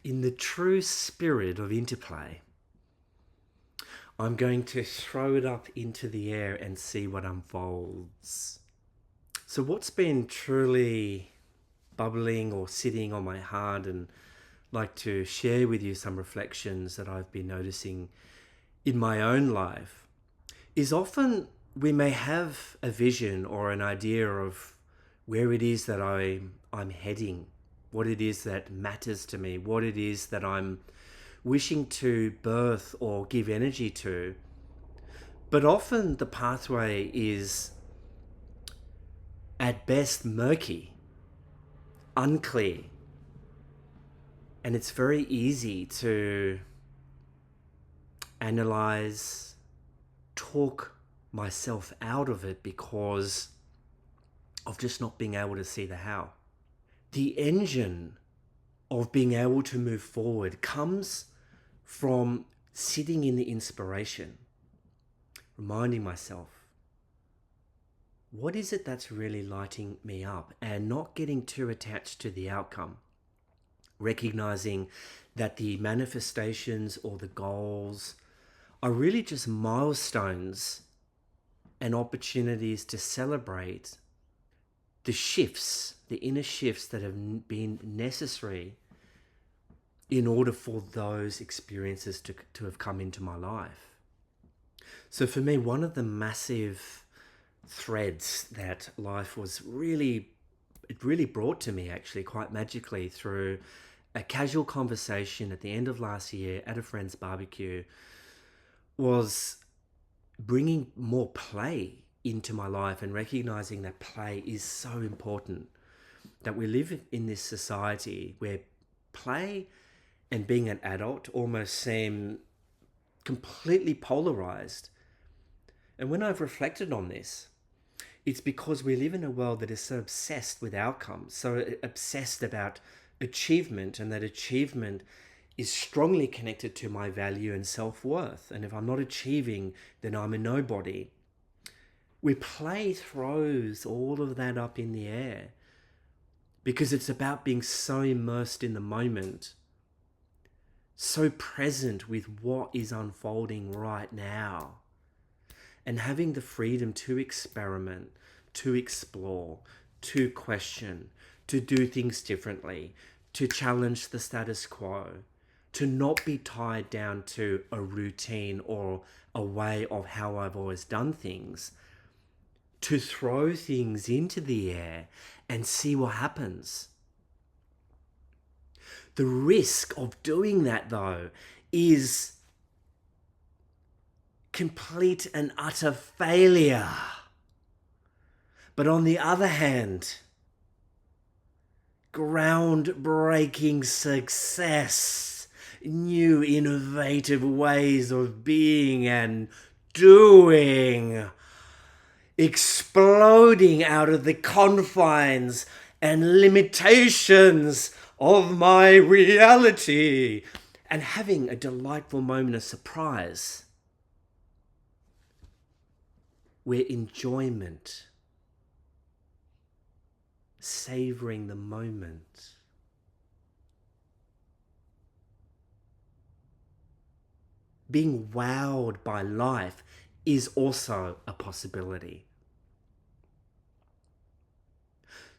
In the true spirit of interplay, I'm going to throw it up into the air and see what unfolds. So what's been truly bubbling or sitting on my heart, and like to share with you some reflections that I've been noticing in my own life, is often we may have a vision or an idea of where it is that I'm heading, what it is that matters to me, what it is that I'm wishing to birth or give energy to. But often the pathway is at best murky, unclear, and it's very easy to analyze, talk myself out of it because of just not being able to see the how. The engine of being able to move forward comes from sitting in the inspiration, reminding myself, what is it that's really lighting me up, and not getting too attached to the outcome. Recognizing that the manifestations or the goals are really just milestones and opportunities to celebrate the shifts, the inner shifts that have been necessary in order for those experiences to have come into my life. So for me, one of the massive threads that life really brought to me, actually quite magically, through a casual conversation at the end of last year at a friend's barbecue, was bringing more play into my life and recognizing that play is so important. That we live in this society where play and being an adult almost seem completely polarized. And when I've reflected on this, it's because we live in a world that is so obsessed with outcomes, so obsessed about achievement, and that achievement is strongly connected to my value and self-worth. And if I'm not achieving, then I'm a nobody. We play throws all of that up in the air because it's about being so immersed in the moment, so present with what is unfolding right now, and having the freedom to experiment, to explore, to question, to do things differently, to challenge the status quo, to not be tied down to a routine or a way of how I've always done things, to throw things into the air and see what happens. The risk of doing that, though, is complete and utter failure. But on the other hand, groundbreaking success, new innovative ways of being and doing, exploding out of the confines and limitations of my reality, and having a delightful moment of surprise where enjoyment, savoring the moment, being wowed by life is also a possibility.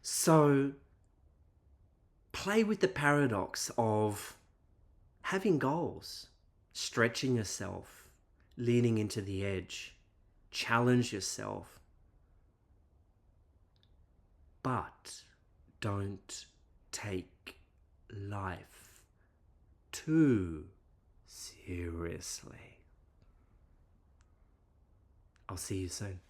So play with the paradox of having goals, stretching yourself, leaning into the edge, challenge yourself, but don't take life too seriously. I'll see you soon.